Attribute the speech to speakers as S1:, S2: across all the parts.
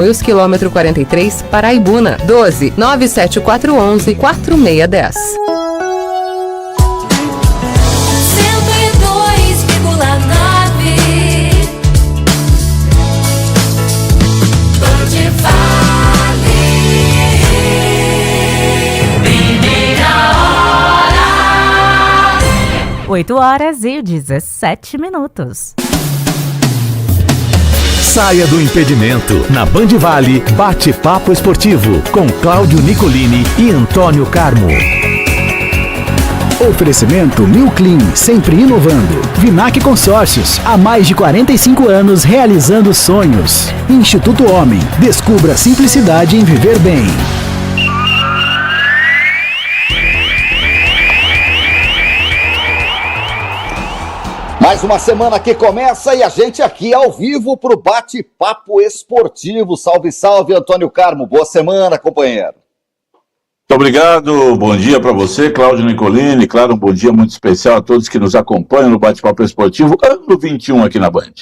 S1: Os quilômetro 43, Paraibuna, 12 97411 4610.
S2: 8h17.
S3: Saia do impedimento. Na Band Vale, bate-papo esportivo com Cláudio Nicolini e Antônio Carmo. Oferecimento New Clean, sempre inovando. Vinac Consórcios, há mais de 45 anos realizando sonhos. Instituto Homem, descubra a simplicidade em viver bem.
S4: Mais uma semana que começa e a gente aqui ao vivo para o bate-papo esportivo. Salve, salve, Antônio Carmo. Boa semana, companheiro.
S5: Muito obrigado, bom dia para você, Cláudio Nicolini. Claro, um bom dia muito especial a todos que nos acompanham no bate-papo esportivo, ano 21 aqui na Band.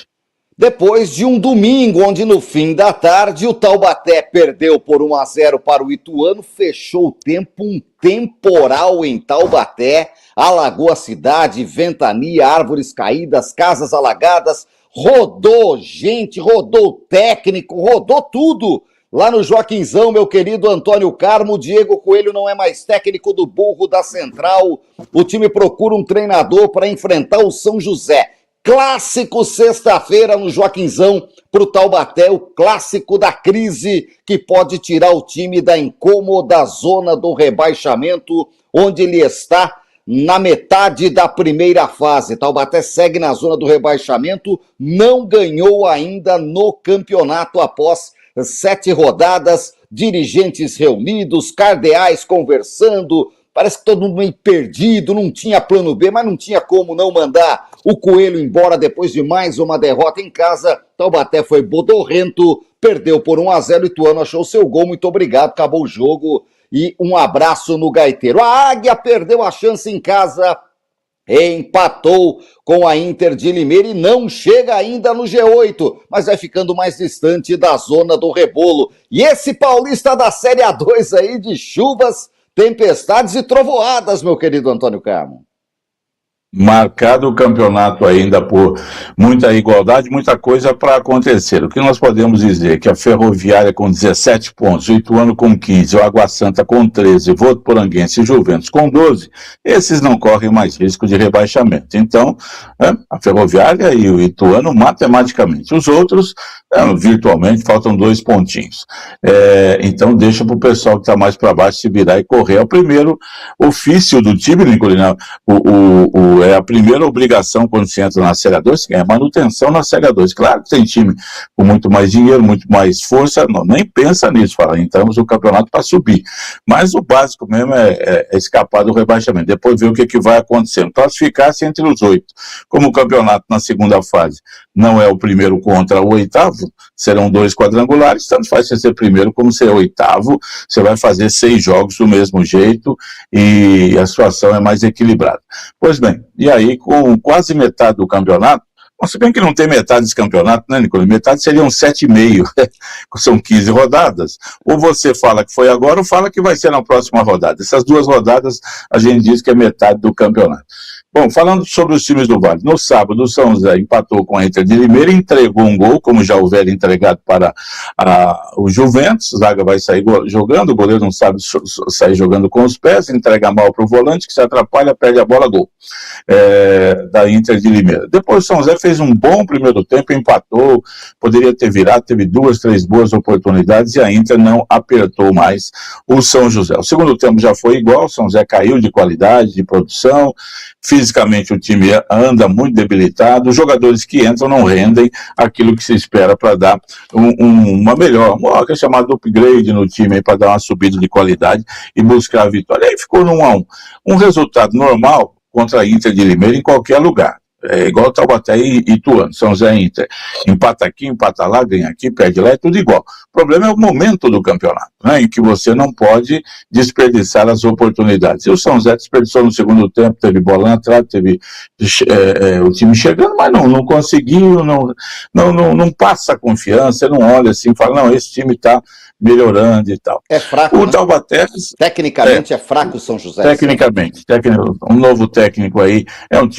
S4: Depois de um domingo onde no fim da tarde o Taubaté perdeu por 1-0 para o Ituano, fechou o tempo, um temporal em Taubaté, alagou a cidade, ventania, árvores caídas, casas alagadas, rodou gente, rodou técnico, rodou tudo. Lá no Joaquinzão, meu querido Antônio Carmo, Diego Coelho não é mais técnico do Burro da Central. O time procura um treinador para enfrentar o São José. Clássico sexta-feira no Joaquinzão para o Taubaté, o clássico da crise que pode tirar o time da incômoda zona do rebaixamento, onde ele está na metade da primeira fase. Taubaté segue na zona do rebaixamento, não ganhou ainda no campeonato após 7 rodadas, dirigentes reunidos, cardeais conversando. Parece que todo mundo meio perdido, não tinha plano B, mas não tinha como não mandar o Coelho embora depois de mais uma derrota em casa. Taubaté foi bodorrento, perdeu por 1-0, Ituano achou seu gol, muito obrigado, acabou o jogo e um abraço no gaiteiro. A Águia perdeu a chance em casa, empatou com a Inter de Limeira e não chega ainda no G8, mas vai ficando mais distante da zona do rebolo. E esse paulista da Série A2 aí de chuvas, tempestades e trovoadas, meu querido Antônio Carmo.
S5: Marcado o campeonato ainda por muita igualdade, muita coisa para acontecer. O que nós podemos dizer é que a Ferroviária com 17 pontos, o Ituano com 15, o Água Santa com 13, Votuporanguense e Juventus com 12, esses não correm mais risco de rebaixamento. Então, a Ferroviária e o Ituano matematicamente. Os outros, virtualmente, faltam 2 pontinhos. Então, deixa para o pessoal que está mais para baixo se virar e correr. É o primeiro ofício do time, Nicolina, é a primeira obrigação quando se entra na Série A2, que é manutenção na Série A2. Claro que tem time com muito mais dinheiro, muito mais força, não, nem pensa nisso, fala, entramos no campeonato para subir. Mas o básico mesmo é escapar do rebaixamento, depois ver o que vai acontecendo. Classificar-se entre os 8. Como o campeonato na segunda fase não é o primeiro contra o oitavo, serão 2 quadrangulares, tanto faz você ser primeiro como ser oitavo, você vai fazer 6 jogos do mesmo jeito e a situação é mais equilibrada. Pois bem, e aí com quase metade do campeonato, se bem que não tem metade desse campeonato, né, Nicolás? Metade seriam 7,5, são 15 rodadas. Ou você fala que foi agora ou fala que vai ser na próxima rodada. Essas 2 rodadas a gente diz que é metade do campeonato. Bom, falando sobre os times do Vale, no sábado o São José empatou com a Inter de Limeira, entregou um gol, como já houver entregado para o Juventus. Zaga vai sair jogando, o goleiro não sabe sair jogando com os pés, entrega mal para o volante, que se atrapalha, perde a bola, gol da Inter de Limeira. Depois o São José fez um bom primeiro tempo, empatou, poderia ter virado, teve 2, 3 boas oportunidades e a Inter não apertou mais o São José. O segundo tempo já foi igual, o São José caiu de qualidade, de produção, fisicamente o time anda muito debilitado, os jogadores que entram não rendem aquilo que se espera para dar uma melhor, que é chamado upgrade no time, para dar uma subida de qualidade e buscar a vitória. Aí ficou no 1-1. Um resultado normal contra a Inter de Limeira em qualquer lugar. É igual Taubaté e Ituano, São José e Inter. Empata aqui, empata lá, ganha aqui, perde lá, é tudo igual. O problema é o momento do campeonato, né, em que você não pode desperdiçar as oportunidades. E o São José desperdiçou no segundo tempo, teve bola na trave, teve o time chegando, mas não conseguiu, não passa confiança, não olha assim, fala, não, esse time está melhorando e tal.
S4: É fraco,
S5: o
S4: né?
S5: Taubaté...
S4: Tecnicamente é fraco o São José.
S5: Tecnicamente, um novo técnico aí,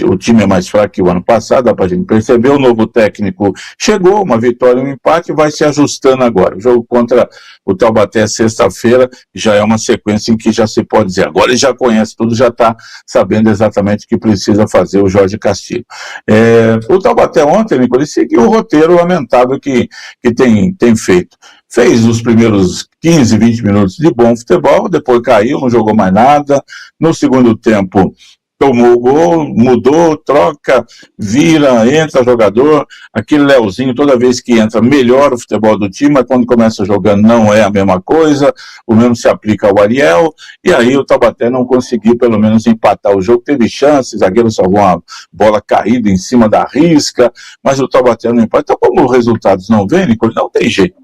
S5: o time é mais fraco que o ano passado, dá pra gente perceber, o novo técnico chegou, uma vitória, um empate, vai se ajustando agora. O jogo contra o Taubaté sexta-feira já é uma sequência em que já se pode dizer, agora ele já conhece tudo, já está sabendo exatamente o que precisa fazer o Jorge Castilho. O Taubaté ontem, Nico, ele seguiu o roteiro lamentável que tem feito. Fez os primeiros 15, 20 minutos de bom futebol, depois caiu, não jogou mais nada. No segundo tempo, tomou o gol, mudou, troca, vira, entra jogador. Aquele Leozinho, toda vez que entra, melhora o futebol do time, mas quando começa jogando não é a mesma coisa. O mesmo se aplica ao Ariel. E aí o Taubaté não conseguiu, pelo menos, empatar o jogo. Teve chances, o zagueiro salvou uma bola caída em cima da risca, mas o Taubaté não empatou. Então, como os resultados não vêm, não tem jeito.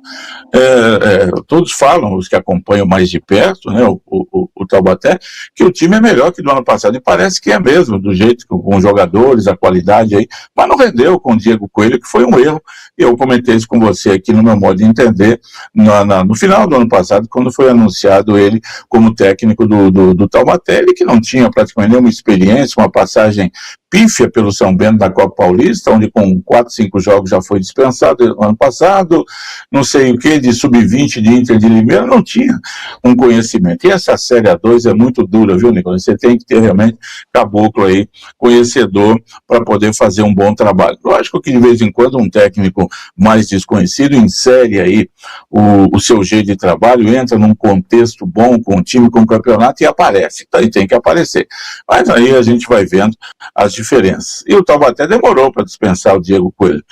S5: Todos falam, os que acompanham mais de perto, né, o Taubaté, que o time é melhor que do ano passado, e parece que é mesmo, do jeito que com os jogadores, a qualidade aí, mas não rendeu com o Diego Coelho, que foi um erro, e eu comentei isso com você aqui no meu modo de entender, no final do ano passado, quando foi anunciado ele como técnico do Taubaté, ele que não tinha praticamente nenhuma experiência, uma passagem pífia pelo São Bento da Copa Paulista, onde com 4, 5 jogos já foi dispensado no ano passado, não sei o que, de sub-20 de Inter de Limeira, não tinha um conhecimento. E essa Série A2 é muito dura, viu, Nicolas? Você tem que ter realmente caboclo aí, conhecedor, para poder fazer um bom trabalho. Lógico que de vez em quando um técnico mais desconhecido insere aí o seu jeito de trabalho, entra num contexto bom com o time, com o campeonato e aparece. Então, tem que aparecer. Mas aí a gente vai vendo as diferenças. E o Taubaté demorou para dispensar o Diego Coelho.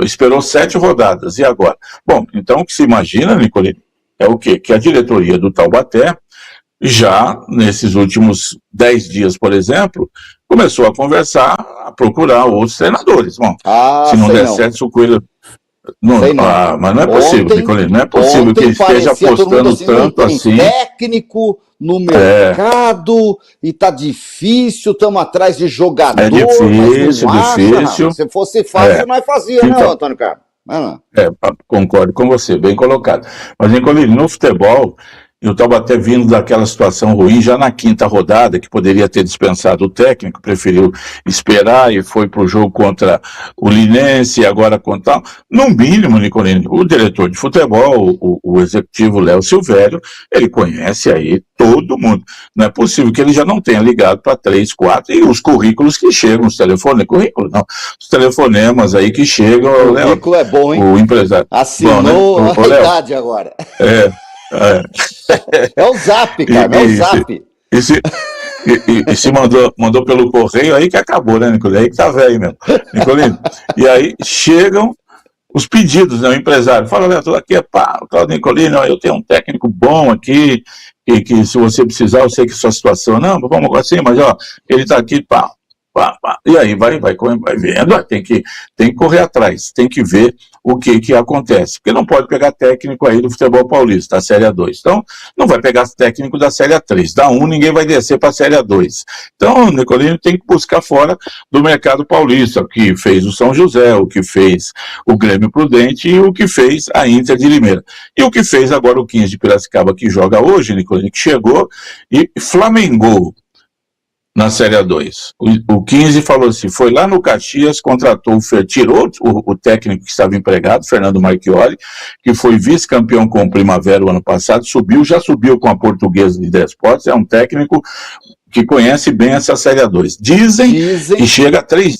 S5: Esperou 7 rodadas. E agora? Bom, então o que se imagina, Nicolino, é o quê? Que a diretoria do Taubaté, já nesses últimos 10 dias, por exemplo, começou a conversar, a procurar outros treinadores. Bom, se não der certo, se o Coelho... mas não é possível, Nicolino, não é possível que ele esteja apostando assim, tanto assim.
S4: Técnico no mercado e tá difícil, estamos atrás de jogador.
S5: É difícil, difícil.
S4: Se fosse fácil, nós fazia, então, né, Antônio Carlos?
S5: Concordo com você, bem colocado. Mas, Nicolino, no futebol, eu estava até vindo daquela situação ruim já na 5ª rodada, que poderia ter dispensado o técnico, preferiu esperar e foi para o jogo contra o Linense e agora contra... No mínimo, Nicolino, o diretor de futebol, o executivo Léo Silvério, ele conhece aí todo mundo. Não é possível que ele já não tenha ligado para 3, 4, e os currículos que chegam, os os telefonemas aí que chegam...
S4: O currículo é bom, hein?
S5: O empresário.
S4: Assinou a idade agora. É o Zap, cara, é o Zap.
S5: E se mandou pelo correio, aí que acabou, né, Nicolino? Aí que tá velho mesmo, Nicolino. E aí chegam os pedidos, né, o empresário fala, olha, tô aqui, Claudio Nicolino, eu tenho um técnico bom aqui, que se você precisar, eu sei que sua situação, não, vamos assim, mas ó, ele tá aqui, e aí vai vendo, tem que correr atrás, tem que ver o que acontece, porque não pode pegar técnico aí do futebol paulista, da Série A2, então não vai pegar técnico da Série A3, da 1 ninguém vai descer para a Série A2, então o Nicolino tem que buscar fora do mercado paulista, o que fez o São José, o que fez o Grêmio Prudente e o que fez a Inter de Limeira, e o que fez agora o 15 de Piracicaba, que joga hoje, Nicolino, que chegou e flamengou na Série A2. O 15 falou assim, foi lá no Caxias, contratou, tirou o técnico que estava empregado, Fernando Marchioli, que foi vice-campeão com o Primavera o ano passado, já subiu com a Portuguesa de Desportes, é um técnico que conhece bem essa Série A2. Dizem que chega a 3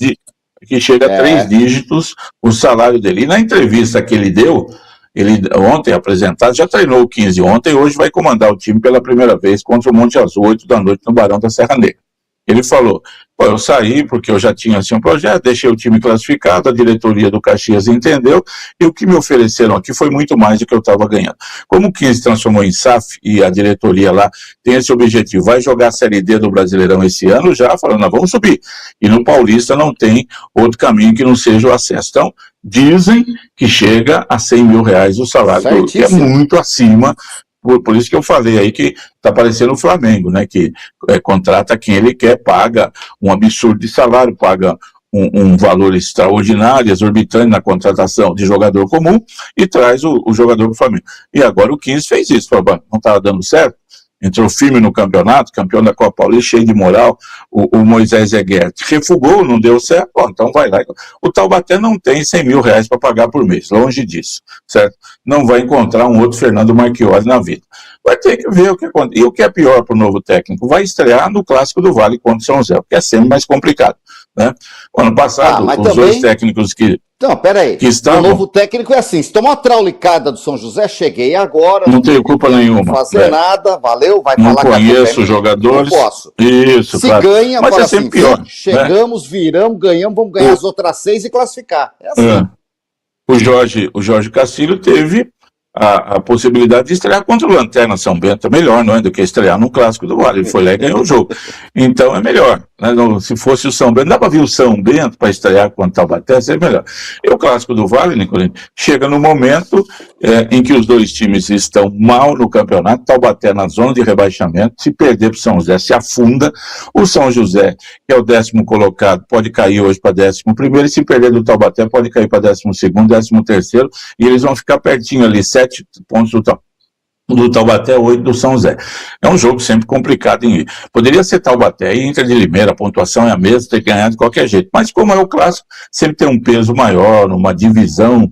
S5: dígitos o salário dele. E na entrevista que ele deu, ele ontem apresentado, já treinou o 15 ontem, hoje vai comandar o time pela primeira vez contra o Monte Azul, 8 da noite, no Barão da Serra Negra. Ele falou Pô, eu saí porque eu já tinha assim, um projeto, deixei o time classificado, a diretoria do Caxias entendeu, e o que me ofereceram aqui foi muito mais do que eu estava ganhando. Como o 15 transformou em SAF e a diretoria lá tem esse objetivo, vai jogar a Série D do Brasileirão esse ano, já falando, nós vamos subir. E no Paulista não tem outro caminho que não seja o acesso. Então, dizem que chega a R$100 mil o salário, que é muito acima. Por isso que eu falei aí que está parecendo o Flamengo, né, que contrata quem ele quer, paga um absurdo de salário, paga um valor extraordinário, exorbitante na contratação de jogador comum e traz o jogador para o Flamengo. E agora o 15 fez isso, falou, não estava dando certo, entrou firme no campeonato, campeão da Copa Paulista, cheio de moral, o Moisés Eguert refugou, não deu certo, então vai lá. O Taubaté não tem R$100 mil para pagar por mês, longe disso, certo? Não vai encontrar um outro Fernando Marchiori na vida. Vai ter que ver o que acontece. E o que é pior para o novo técnico, vai estrear no Clássico do Vale contra o São José, que é sempre mais complicado, né? O ano passado, os
S4: também...
S5: dois técnicos que...
S4: Então, peraí, o novo técnico é assim, se tomar uma traulicada do São José, cheguei agora,
S5: não tenho culpa nenhuma,
S4: não fazer nada, valeu, vai
S5: não
S4: falar
S5: que conheço os jogadores,
S4: não posso.
S5: Isso,
S4: se
S5: claro.
S4: ganha,
S5: mas
S4: fala
S5: é sempre
S4: assim,
S5: pior,
S4: chegamos, né? Viramos, ganhamos, vamos ganhar as outras 6 e classificar, é assim.
S5: O Jorge Castilho teve a possibilidade de estrear contra o Lanterna São Bento, é melhor, não é, do que estrear no Clássico do Vale, ele foi lá e ganhou o jogo, então é melhor, né? Se fosse o São Bento, dá para vir o São Bento para estrear contra o Taubaté, seria melhor. E o Clássico do Vale, Nicolino, chega no momento em que os dois times estão mal no campeonato, Taubaté na zona de rebaixamento, se perder para o São José se afunda, o São José, que é o 10º colocado, pode cair hoje para 11º, e se perder do Taubaté pode cair para 12º, 13º, e eles vão ficar pertinho ali, 7 pontos do Taubaté, 8 do São José. É um jogo sempre complicado em ir. Poderia ser Taubaté e Inter de Limeira, a pontuação é a mesma, tem que ganhar de qualquer jeito. Mas como é o clássico, sempre tem um peso maior, uma divisão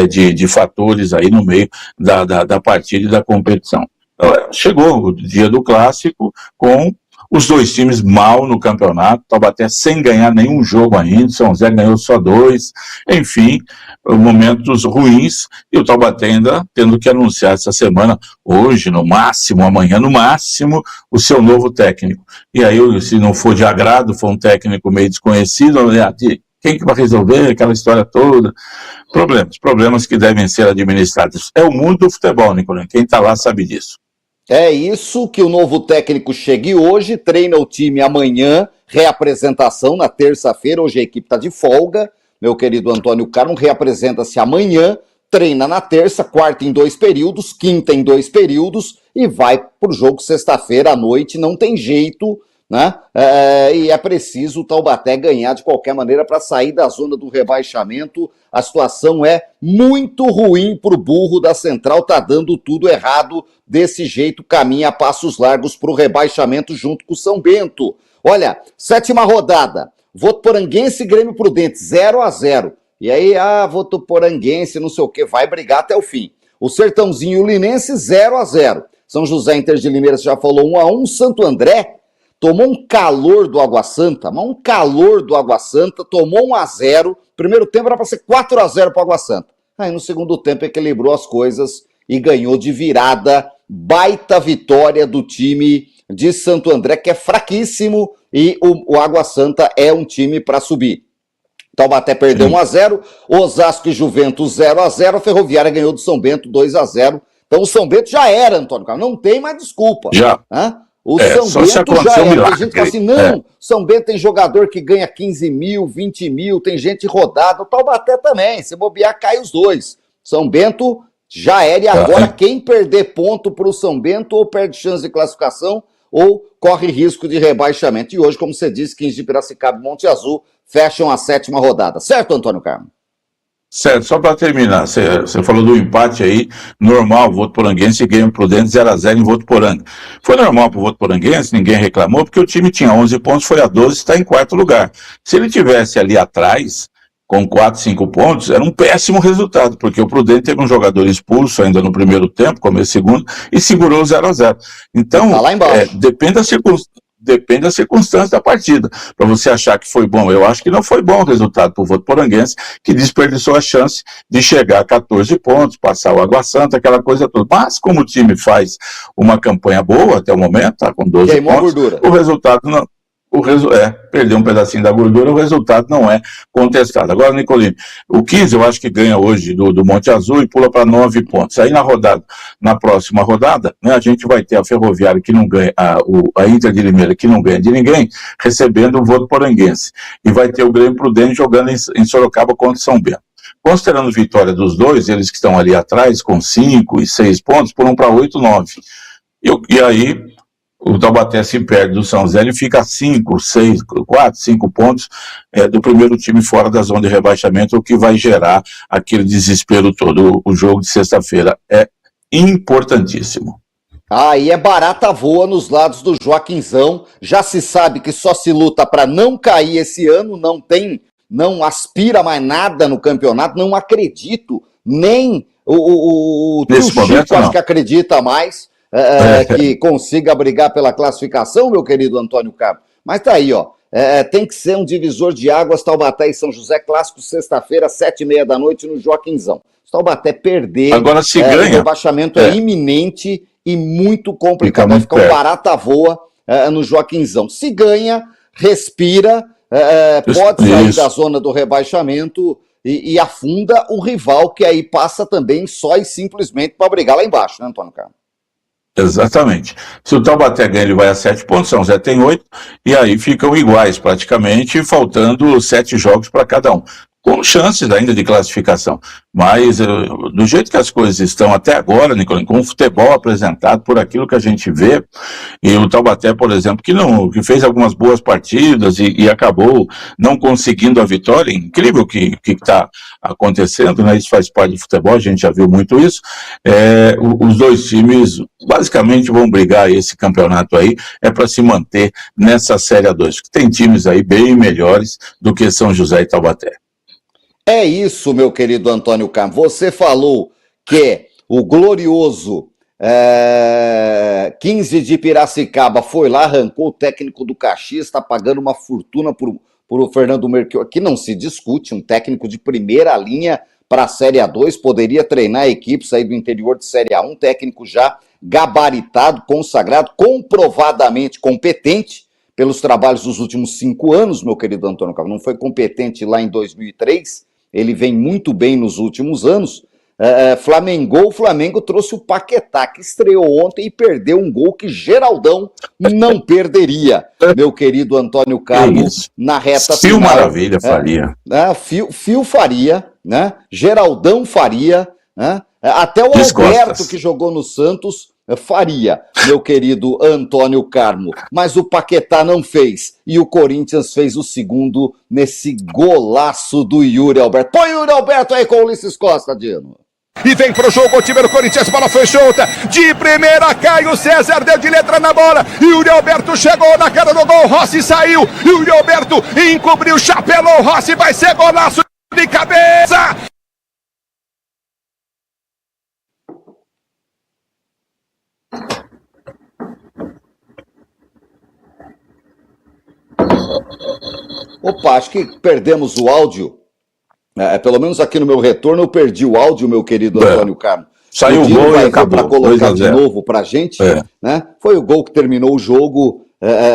S5: de fatores aí no meio da partida e da competição. Então, chegou o dia do clássico com os dois times mal no campeonato, Taubaté sem ganhar nenhum jogo ainda, São José ganhou só 2, enfim, momentos ruins, e o Taubaté ainda tendo que anunciar essa semana, hoje no máximo, amanhã no máximo, o seu novo técnico. E aí, se não for de agrado, for um técnico meio desconhecido, quem que vai resolver aquela história toda? Problemas que devem ser administrados. É o mundo do futebol, Nicolino, quem está lá sabe disso.
S4: É isso que o novo técnico chegue hoje, treina o time amanhã, reapresentação na terça-feira, hoje a equipe está de folga, meu querido Antônio Carmo, reapresenta-se amanhã, treina na terça, quarta em 2 períodos, quinta em 2 períodos e vai pro jogo sexta-feira à noite, não tem jeito, né? E é preciso o Taubaté ganhar de qualquer maneira para sair da zona do rebaixamento. A situação é muito ruim pro burro da Central, tá dando tudo errado, desse jeito caminha a passos largos pro rebaixamento junto com o São Bento. Olha, 7ª rodada, Votuporanguense e Grêmio Prudente, 0-0. E aí, Votuporanguense, não sei o que, vai brigar até o fim. O Sertãozinho e o Linense, 0-0. São José Inter de Limeira, você já falou, 1-1. Santo André tomou um calor do Água Santa, tomou 1-0. Primeiro tempo era para ser 4-0 para o Água Santa. Aí no segundo tempo equilibrou as coisas e ganhou de virada. Baita vitória do time de Santo André, que é fraquíssimo, e o Água Santa é um time para subir. Taubaté perdeu 1-0, Osasco e Juventus 0-0, a Ferroviária ganhou do São Bento 2-0. Então o São Bento já era, Antônio Carlos, não tem mais desculpa.
S5: Já.
S4: O São Bento já era. Tem gente que fala assim, não, São Bento tem jogador que ganha 15 mil, 20 mil, tem gente rodada, o Taubaté também, se bobear cai os dois. São Bento já era, e agora quem perder ponto para o São Bento ou perde chance de classificação ou corre risco de rebaixamento. E hoje, como você disse, 15 de Piracicaba e Monte Azul fecham a 7ª rodada. Certo, Antônio Carmo?
S5: Certo, só para terminar, você falou do empate aí, normal, Votuporanguense e Grêmio Prudente 0-0 em Votuporanga. Foi normal para o Votuporanguense, ninguém reclamou, porque o time tinha 11 pontos, foi a 12 e está em 4º lugar. Se ele tivesse ali atrás, com 4, 5 pontos, era um péssimo resultado, porque o Prudente teve um jogador expulso ainda no primeiro tempo, começo segundo, e segurou o 0-0. Então,
S4: tá lá embaixo.
S5: Depende da circunstância da partida, para você achar que foi bom. Eu acho que não foi bom o resultado para o Votuporanguense, que desperdiçou a chance de chegar a 14 pontos, passar o Água Santa, aquela coisa toda. Mas como o time faz uma campanha boa até o momento, tá com 12 pontos, o resultado perdeu um pedacinho da gordura, o resultado não é contestado. Agora, Nicolini, o 15 eu acho que ganha hoje do Monte Azul e pula para 9 pontos. Aí na próxima rodada, né, a gente vai ter a Ferroviária que não ganha, a Inter de Limeira que não ganha de ninguém, recebendo o Votuporanguense. E vai ter o Grêmio Prudente jogando em Sorocaba contra São Bento. Considerando vitória dos dois, eles que estão ali atrás, com 5 e 6 pontos, pulam para 8, 9. E aí o Taubaté se perde do São Zé e fica 5, 6, 4, 5 pontos do primeiro time fora da zona de rebaixamento, o que vai gerar aquele desespero todo. O jogo de sexta-feira é importantíssimo.
S4: E é barata voa nos lados do Joaquinzão. Já se sabe que só se luta para não cair esse ano, não aspira mais nada no campeonato, não acredito, nem o tio Chico acho que acredita mais. Que consiga brigar pela classificação, meu querido Antônio Carlos. Mas tá aí, ó. Tem que ser um divisor de águas, Taubaté e São José, clássico, sexta-feira, 7h30 da noite no Joaquinzão. Se Taubaté perder,
S5: agora se ganha,
S4: o rebaixamento é iminente e muito complicado. Vai ficar um barata voa no Joaquinzão. Se ganha, respira, pode sair da zona do rebaixamento e afunda o rival, que aí passa também só e simplesmente para brigar lá embaixo, né, Antônio Carlos?
S5: Exatamente. Se o Taubaté ganha, ele vai a 7 pontos, São José tem 8, e aí ficam iguais praticamente, faltando 7 jogos para cada um, com chances ainda de classificação. Mas, do jeito que as coisas estão até agora, Nicolino, com o futebol apresentado por aquilo que a gente vê, e o Taubaté, por exemplo, que fez algumas boas partidas e acabou não conseguindo a vitória, incrível o que está acontecendo, né? Isso faz parte do futebol, a gente já viu muito isso. Os dois times basicamente vão brigar esse campeonato aí, para se manter nessa Série A2, porque tem times aí bem melhores do que São José e Taubaté.
S4: É isso, meu querido Antônio Carlos. Você falou que o glorioso 15 de Piracicaba foi lá, arrancou o técnico do Caxias, está pagando uma fortuna por o Fernando Mercado, que não se discute, um técnico de primeira linha para a Série A2, poderia treinar equipes aí do interior de Série A1, técnico já gabaritado, consagrado, comprovadamente competente pelos trabalhos dos últimos 5 anos, meu querido Antônio Carlos. Não foi competente lá em 2003, ele vem muito bem nos últimos anos. O Flamengo trouxe o Paquetá, que estreou ontem e perdeu um gol que Geraldão não perderia, meu querido Antônio Carlos, na reta final.
S5: Fio Maravilha faria.
S4: Fio faria, né? Geraldão faria, né? Até o Alberto, que jogou no Santos, faria, meu querido Antônio Carmo. Mas o Paquetá não fez. E o Corinthians fez o segundo nesse golaço do Yuri Alberto. Põe o Yuri Alberto aí com o Ulisses Costa, Dino.
S2: E vem pro jogo o time do Corinthians, bola foi solta, de primeira cai o César, deu de letra na bola, Yuri Alberto chegou na cara do gol, Rossi saiu, Yuri Alberto encobriu, chapelou, Rossi vai ser golaço de cabeça!
S4: Opa, acho que perdemos o áudio. Pelo menos aqui no meu retorno eu perdi o áudio, meu querido Antônio Carlos.
S5: Saiu o gol e acabou.
S4: Para colocar de novo para a gente, né? Foi o gol que terminou o jogo,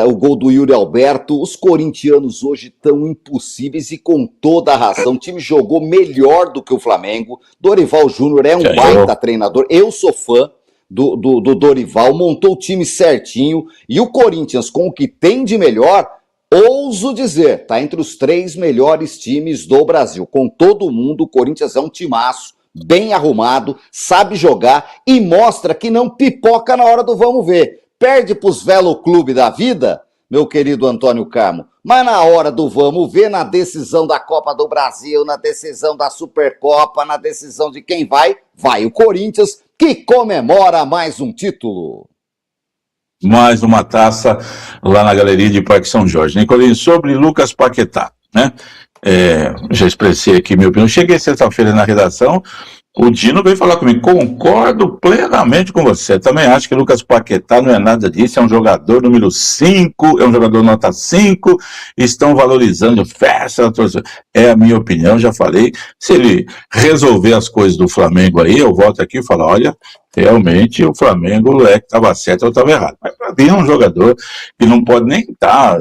S4: o gol do Yuri Alberto. Os corintianos hoje tão impossíveis e com toda a razão. O time jogou melhor do que o Flamengo. Dorival Júnior é um baita treinador. Eu sou fã do Dorival, montou o time certinho. E o Corinthians, com o que tem de melhor, ouso dizer, está entre os 3 melhores times do Brasil. Com todo mundo, o Corinthians é um timaço, bem arrumado, sabe jogar e mostra que não pipoca na hora do vamos ver. Perde para os Velo Clube da vida, meu querido Antônio Carmo, mas na hora do vamos ver, na decisão da Copa do Brasil, na decisão da Supercopa, na decisão de quem vai o Corinthians, que comemora mais um título.
S5: Mais uma taça lá na galeria de Parque São Jorge. Nicolini, sobre Lucas Paquetá, né? Já expressei aqui minha opinião. Cheguei sexta-feira na redação O Dino veio falar comigo, concordo plenamente com você, também acho que o Lucas Paquetá não é nada disso, é um jogador número 5, é um jogador nota 5, estão valorizando festa, é a minha opinião, já falei, se ele resolver as coisas do Flamengo aí, eu volto aqui e falo, olha, realmente o Flamengo é que estava certo ou estava errado, mas para mim é um jogador que não pode nem estar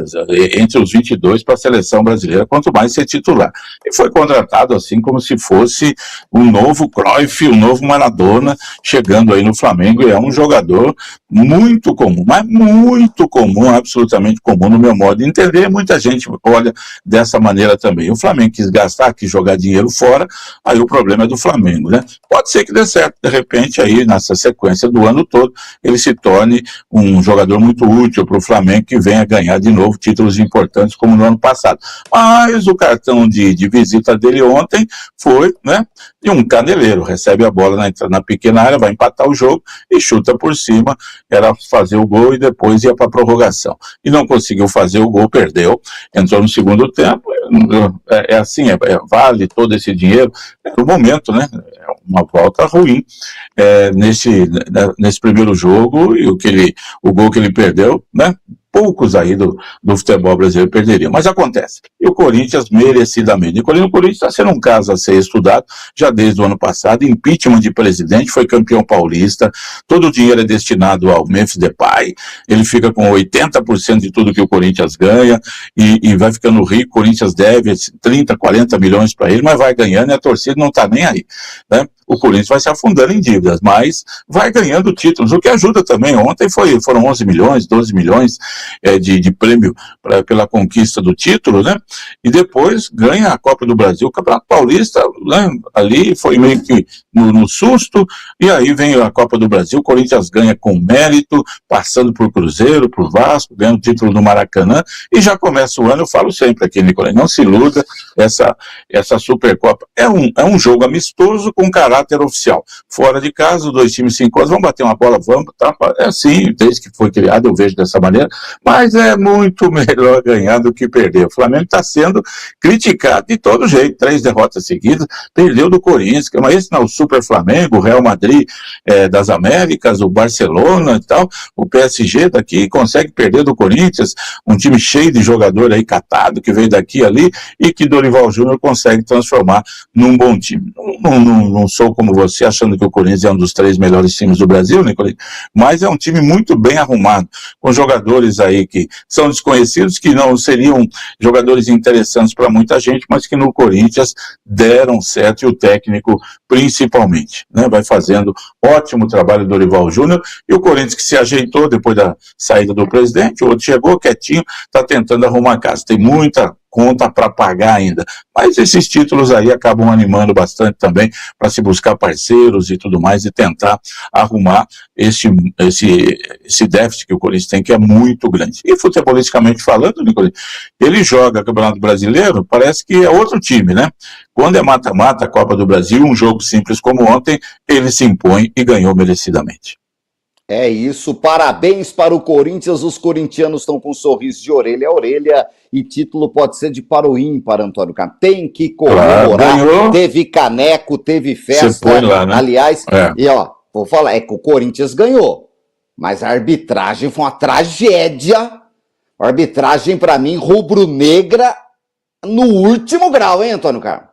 S5: entre os 22 para a seleção brasileira, quanto mais ser titular, e foi contratado assim como se fosse um novo Cruyff, um novo Maradona chegando aí no Flamengo, e é um jogador muito comum, mas muito comum, absolutamente comum no meu modo de entender. Muita gente olha dessa maneira também. O Flamengo quis gastar, quis jogar dinheiro fora, aí o problema é do Flamengo, né? Pode ser que dê certo, de repente aí nessa sequência do ano todo, ele se torne um jogador muito útil para o Flamengo, que venha ganhar de novo títulos importantes como no ano passado. Mas o cartão de visita dele ontem foi, né, de um caneleiro, recebe a bola na pequena área, vai empatar o jogo e chuta por cima, era fazer o gol e depois ia para a prorrogação. E não conseguiu fazer o gol, perdeu, entrou no segundo tempo, assim, vale todo esse dinheiro, é o momento, né, é uma volta ruim nesse primeiro jogo, e o gol que ele perdeu, né, poucos aí do futebol brasileiro perderiam, mas acontece. E o Corinthians merecidamente. O Corinthians está sendo um caso a ser estudado já desde o ano passado, impeachment de presidente, foi campeão paulista, todo o dinheiro é destinado ao Memphis Depay, ele fica com 80% de tudo que o Corinthians ganha e vai ficando rico. O Corinthians deve 30, 40 milhões para ele, mas vai ganhando e a torcida não está nem aí, né? O Corinthians vai se afundando em dívidas, mas vai ganhando títulos, o que ajuda também. Ontem foram 11 milhões, 12 milhões de prêmio pela conquista do título, né? E depois ganha a Copa do Brasil, o Campeonato Paulista, né? Ali foi meio que no susto, e aí vem a Copa do Brasil, o Corinthians ganha com mérito, passando por Cruzeiro, por Vasco, ganha o título do Maracanã, e já começa o ano, eu falo sempre aqui, Nicolai, não se iluda, essa Supercopa é um jogo amistoso com caráter oficial. Fora de casa, os dois times se encontram, vão bater uma bola, vamos, tá? É assim, desde que foi criado, eu vejo dessa maneira, mas é muito melhor ganhar do que perder. O Flamengo está sendo criticado de todo jeito, 3 derrotas seguidas, perdeu do Corinthians, mas esse não é o Super Flamengo, o Real Madrid das Américas, o Barcelona e tal, o PSG daqui consegue perder do Corinthians, um time cheio de jogador aí catado, que veio daqui e ali, e que Dorival Júnior consegue transformar num bom time. Não sou como você, achando que o Corinthians é um dos 3 melhores times do Brasil, Nicolai, mas é um time muito bem arrumado, com jogadores aí que são desconhecidos, que não seriam jogadores interessantes para muita gente, mas que no Corinthians deram certo, e o técnico principalmente, né? Vai fazendo ótimo trabalho do Dorival Júnior, e o Corinthians que se ajeitou depois da saída do presidente, o outro chegou quietinho, está tentando arrumar a casa, tem muita conta para pagar ainda, mas esses títulos aí acabam animando bastante também para se buscar parceiros e tudo mais, e tentar arrumar esse déficit que o Corinthians tem, que é muito grande. E futebolisticamente falando, Nicolai, ele joga Campeonato Brasileiro, parece que é outro time, né? Quando é mata-mata, a Copa do Brasil, um jogo simples como ontem, ele se impõe e ganhou merecidamente.
S4: É isso, parabéns para o Corinthians, os corintianos estão com um sorriso de orelha a orelha, e título pode ser de para o ímpar, Antônio Carlos. Tem que comemorar, teve caneco, teve festa, põe lá, né? Aliás, e ó, vou falar, é que o Corinthians ganhou, mas a arbitragem foi uma tragédia, a arbitragem para mim rubro-negra no último grau, hein, Antônio Carlos?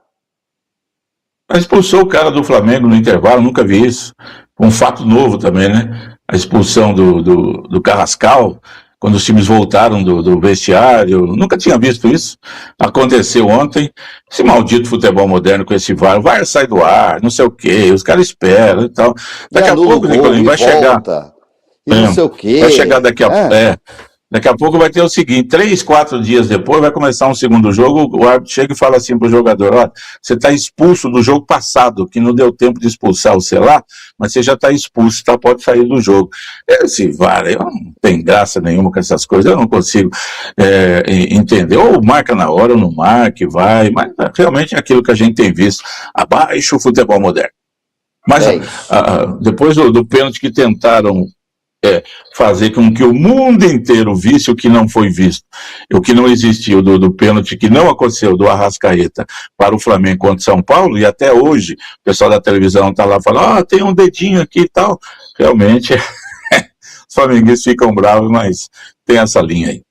S5: Mas expulsou o cara do Flamengo no intervalo, nunca vi isso. Um fato novo também, né? A expulsão do Carrascal, quando os times voltaram do vestiário, nunca tinha visto isso. Aconteceu ontem, esse maldito futebol moderno com esse VAR, o VAR sai do ar, não sei o quê, os caras esperam e tal. Daqui a pouco, Nicolino, vai chegar.
S4: E não sei o quê.
S5: Vai chegar daqui a pouco. Daqui a pouco vai ter o seguinte, 3, 4 dias depois vai começar um segundo jogo, o árbitro chega e fala assim pro jogador, ó, você está expulso do jogo passado, que não deu tempo de expulsar o Ceará, mas você já está expulso, tá, pode sair do jogo. Esse VAR, eu não tenho graça nenhuma com essas coisas, eu não consigo entender, ou marca na hora ou não marca, vai, mas realmente é aquilo que a gente tem visto, abaixo o futebol moderno. Mas depois do pênalti que tentaram fazer com que o mundo inteiro visse o que não foi visto, o que não existiu do pênalti que não aconteceu do Arrascaeta para o Flamengo contra o São Paulo, e até hoje o pessoal da televisão está lá falando, tem um dedinho aqui e tal. Realmente, os flamenguistas ficam bravos, mas tem essa linha aí.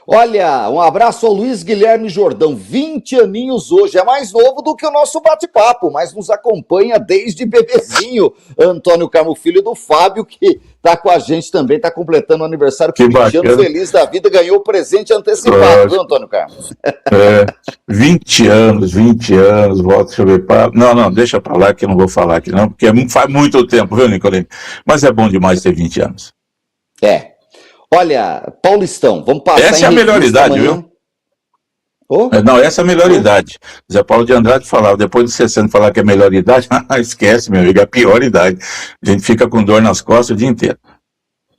S4: Olha, um abraço ao Luiz Guilherme Jordão, 20 aninhos hoje, é mais novo do que o nosso bate-papo, mas nos acompanha desde bebezinho. Antônio Carmo, filho do Fábio, que tá com a gente também, tá completando o aniversário com 20 anos, feliz da vida, ganhou o presente antecipado, viu, Antônio Carmo?
S5: 20 anos, volta, deixa eu ver, não, deixa pra lá que eu não vou falar aqui não, porque faz muito tempo, viu, Nicolini? Mas é bom demais ter 20 anos.
S4: Olha, Paulistão, vamos passar
S5: essa é a melhor idade, viu? Não, essa é a melhor idade. Zé Paulo de Andrade falava, depois de 60 falar que é a melhor idade, esquece, meu amigo, é a pior idade. A gente fica com dor nas costas o dia inteiro.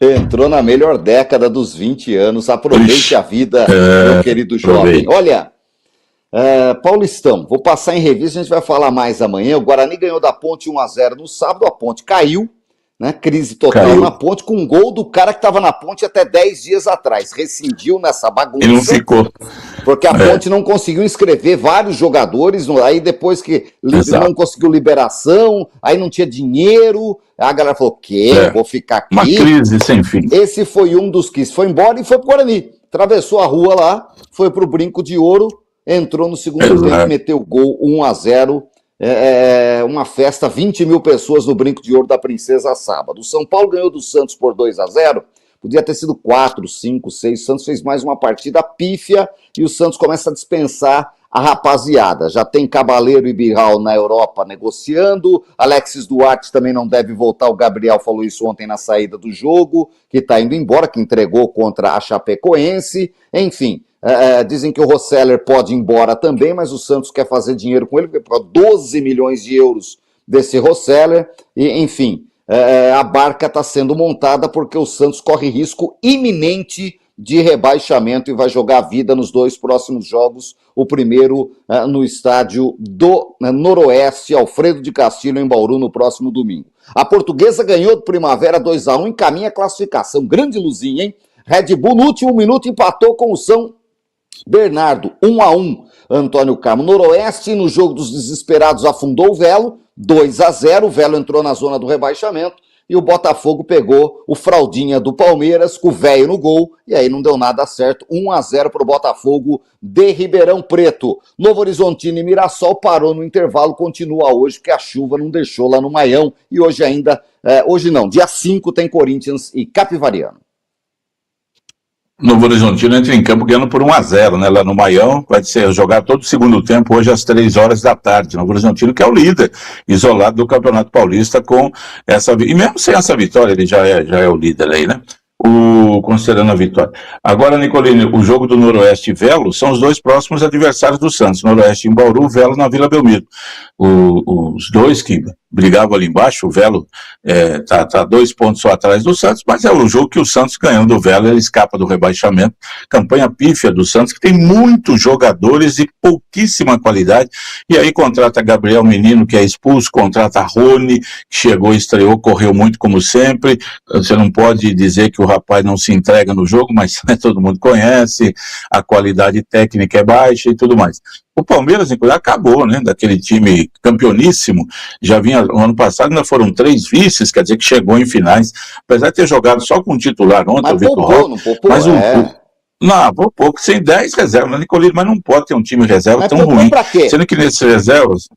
S4: Entrou na melhor década dos 20 anos, aproveite a vida, meu querido jovem. Olha, Paulistão, vou passar em revista, a gente vai falar mais amanhã. O Guarani ganhou da Ponte 1-0 no sábado, a Ponte caiu. Né? Crise total na Ponte, com um gol do cara que estava na Ponte até 10 dias atrás. Rescindiu nessa bagunça.
S5: E não ficou.
S4: Porque a Ponte não conseguiu inscrever vários jogadores, aí depois que não conseguiu liberação, aí não tinha dinheiro, a galera falou, vou ficar aqui.
S5: Uma crise sem fim.
S4: Esse foi um dos que foi embora e foi pro Guarani. Atravessou a rua lá, foi pro Brinco de Ouro, entrou no segundo tempo, meteu o gol 1-0. Uma festa, 20 mil pessoas no Brinco de Ouro da Princesa sábado. O São Paulo ganhou do Santos por 2-0, podia ter sido 4, 5, 6, o Santos fez mais uma partida pífia e o Santos começa a dispensar a rapaziada. Já tem Cabaleiro e Birral na Europa negociando, Alexis Duarte também não deve voltar, o Gabriel falou isso ontem na saída do jogo, que está indo embora, que entregou contra a Chapecoense, enfim. Dizem que o Rosseller pode ir embora também, mas o Santos quer fazer dinheiro com ele, porque pagou 12 milhões de euros desse Rosseller, e enfim, a barca está sendo montada porque o Santos corre risco iminente de rebaixamento e vai jogar a vida nos 2 próximos jogos, o primeiro no estádio do Noroeste, Alfredo de Castilho, em Bauru, no próximo domingo. A Portuguesa ganhou do Primavera 2-1, encaminha a classificação, grande luzinha, hein? Red Bull no último minuto empatou com o São Bernardo, 1-1, Antônio Carmo. Noroeste, no jogo dos desesperados, afundou o Velo, 2-0, o Velo entrou na zona do rebaixamento, e o Botafogo pegou o fraldinha do Palmeiras, com o velho no gol, e aí não deu nada certo, 1-0 para o Botafogo de Ribeirão Preto. Novo Horizontino e Mirassol parou no intervalo, continua hoje, porque a chuva não deixou lá no Maião, e hoje ainda, hoje não, dia 5 tem Corinthians e Capivariano.
S5: Novo Horizontino entra em campo ganhando por 1-0, né? Lá no Maião, vai ser jogado todo o segundo tempo, hoje às 3 horas da tarde. Novo Horizontino, que é o líder isolado do Campeonato Paulista, com essa. E mesmo sem essa vitória, ele já é o líder aí, né? Considerando a vitória. Agora, Nicolini, o jogo do Noroeste e Velo são os 2 próximos adversários do Santos. Noroeste em Bauru, Velo na Vila Belmiro. Os 2 que brigavam ali embaixo, o Velo tá 2 pontos só atrás do Santos, mas é o jogo que o Santos, ganhando do Velo, ele escapa do rebaixamento. Campanha pífia do Santos, que tem muitos jogadores de pouquíssima qualidade, e aí contrata Gabriel Menino, que é expulso, contrata Rony, que chegou, estreou, correu muito como sempre. Você não pode dizer que o rapaz não se entrega no jogo, mas todo mundo conhece, a qualidade técnica é baixa e tudo mais. O Palmeiras, inclusive, acabou, né, daquele time campeoníssimo, já vinha, no ano passado ainda foram 3 vices, quer dizer que chegou em finais, apesar de ter jogado só com o titular ontem, o Vitor Roque, mas não, pouco, sem 10 reservas, né, Nicolino, mas não pode ter um time reserva mas tão ruim, sendo que nesses reservas...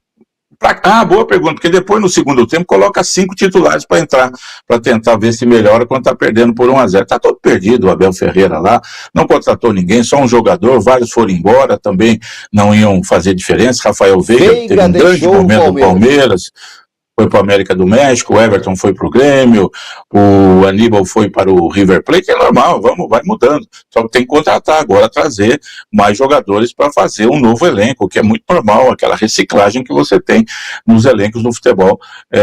S5: boa pergunta, porque depois no segundo tempo coloca 5 titulares para entrar, para tentar ver se melhora quando está perdendo por 1-0. Está todo perdido o Abel Ferreira lá, não contratou ninguém, só um jogador, vários foram embora, também não iam fazer diferença. Rafael Veiga teve um grande momento no Palmeiras, foi para o América do México, o Everton foi para o Grêmio, o Aníbal foi para o River Plate, é normal, vai mudando. Só que tem que contratar agora, trazer mais jogadores para fazer um novo elenco, que é muito normal, aquela reciclagem que você tem nos elencos do futebol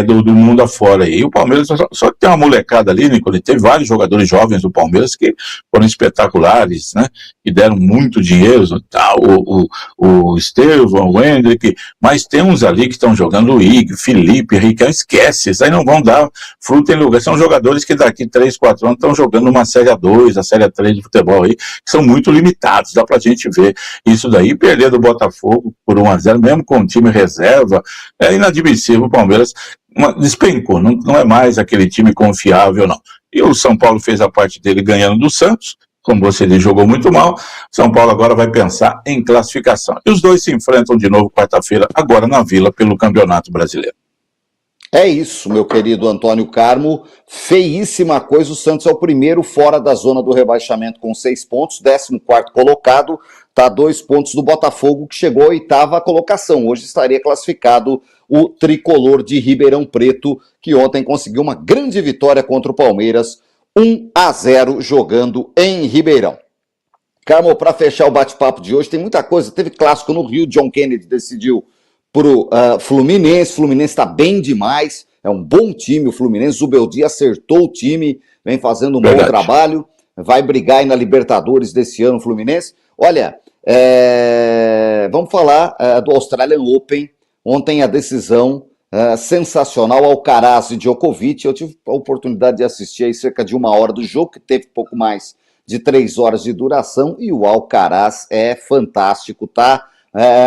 S5: do mundo afora. E o Palmeiras só tem uma molecada ali, Nicolini, teve vários jogadores jovens do Palmeiras que foram espetaculares, né? E deram muito dinheiro, tá? O Estevão, o Hendrick, mas tem uns ali que estão jogando o Ig, Felipe, Henrique, esquece, isso aí não vão dar fruto em lugar. São jogadores que daqui 3, 4 anos estão jogando uma Série A2, a Série A3 de futebol aí, que são muito limitados, dá pra gente ver isso daí. Perder do Botafogo por 1-0, mesmo com o time reserva, é inadmissível. O Palmeiras despencou, não é mais aquele time confiável, não. E o São Paulo fez a parte dele ganhando do Santos, como você disse, jogou muito mal. São Paulo agora vai pensar em classificação. E os dois se enfrentam de novo quarta-feira, agora na Vila, pelo Campeonato Brasileiro.
S4: É isso, meu querido Antônio Carmo. Feíssima coisa, o Santos é o primeiro fora da zona do rebaixamento com 6 pontos, 14º colocado, está a 2 pontos do Botafogo, que chegou à 8ª colocação. Hoje estaria classificado o tricolor de Ribeirão Preto, que ontem conseguiu uma grande vitória contra o Palmeiras, 1-0 jogando em Ribeirão. Carmo, para fechar o bate-papo de hoje, tem muita coisa. Teve clássico no Rio, John Kennedy decidiu pro Fluminense. O Fluminense está bem demais, é um bom time o Fluminense. Zubeldia acertou o time, vem fazendo um bom trabalho, vai brigar aí na Libertadores desse ano o Fluminense. Olha, vamos falar do Australian Open. Ontem a decisão sensacional, Alcaraz e Djokovic. Eu tive a oportunidade de assistir aí cerca de 1 hora do jogo, que teve pouco mais de 3 horas de duração, e o Alcaraz é fantástico, tá?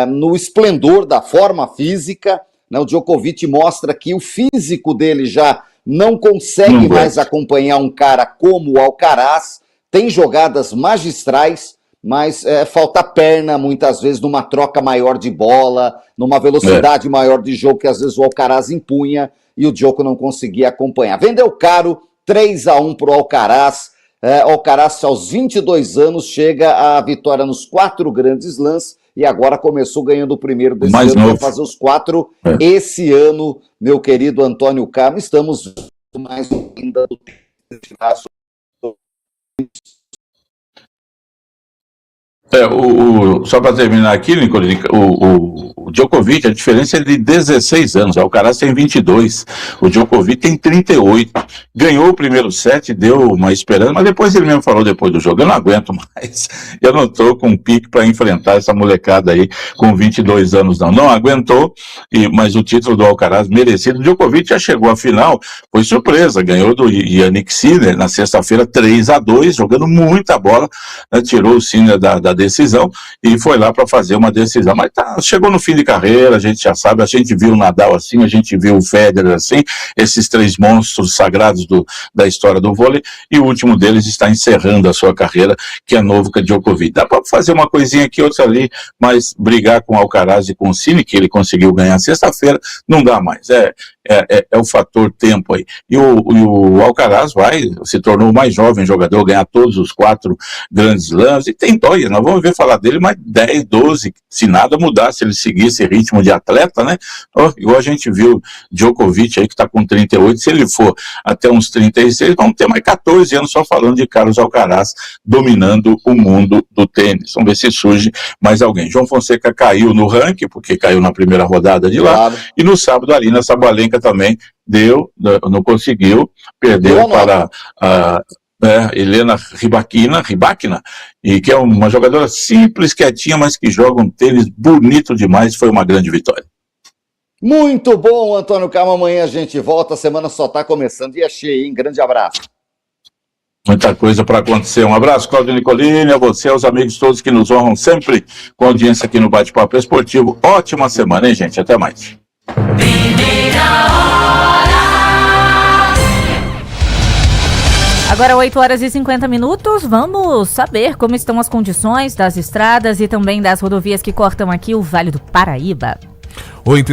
S4: No esplendor da forma física, né? O Djokovic mostra que o físico dele já não consegue mais acompanhar um cara como o Alcaraz. Tem jogadas magistrais, mas falta perna muitas vezes numa troca maior de bola, numa velocidade maior de jogo que às vezes o Alcaraz impunha e o Djoko não conseguia acompanhar. Vendeu caro, 3-1 pro Alcaraz. Alcaraz aos 22 anos chega à vitória nos 4 grandes slams e agora começou ganhando o primeiro desse ano, vai fazer os 4 esse ano, meu querido Antônio Carmo. Estamos mais ainda do
S5: só para terminar aqui, Nicolini, o Djokovic, a diferença é de 16 anos, o Alcaraz tem 22, o Djokovic tem 38, ganhou o primeiro set, deu uma esperança, mas depois ele mesmo falou depois do jogo, eu não aguento mais, eu não estou com pique para enfrentar essa molecada aí com 22 anos não aguentou, mas o título do Alcaraz merecido. O Djokovic já chegou à final, foi surpresa, ganhou do Jannik Sinner na sexta-feira 3-2, jogando muita bola, né, tirou o Sinner da decisão e foi lá para fazer uma decisão, mas chegou no fim de carreira, a gente já sabe, a gente viu o Nadal assim, a gente viu o Federer assim, esses 3 monstros sagrados da história do vôlei, e o último deles está encerrando a sua carreira, que é novo que é Djokovic. Dá para fazer uma coisinha aqui, outra ali, mas brigar com o Alcaraz e com o Sinner, que ele conseguiu ganhar sexta-feira, não dá mais, é o fator tempo aí. E o Alcaraz se tornou o mais jovem jogador, ganhar todos os 4 grandes slams, e tem toia, nós vamos ver falar dele mais 10, 12, se nada mudar, se ele seguir esse ritmo de atleta, né? Igual a gente viu Djokovic aí, que está com 38, se ele for até uns 36, vamos ter mais 14 anos só falando de Carlos Alcaraz dominando o mundo do tênis. Vamos ver se surge mais alguém. João Fonseca caiu no ranking, porque caiu na primeira rodada de lá, e no sábado a Aryna Sabalenka também não conseguiu, perdeu para a Helena Rybakina, e que é uma jogadora simples, quietinha, mas que joga um tênis bonito demais, foi uma grande vitória.
S4: Muito bom, Antônio Carmo, amanhã a gente volta, a semana só está começando e é cheia, hein? Grande abraço.
S5: Muita coisa para acontecer. Um abraço, Cláudio Nicolini, a você, aos amigos todos que nos honram sempre com audiência aqui no Bate-Papo Esportivo. Ótima semana, hein, gente? Até mais.
S6: Agora 8h50, vamos saber como estão as condições das estradas e também das rodovias que cortam aqui o Vale do Paraíba.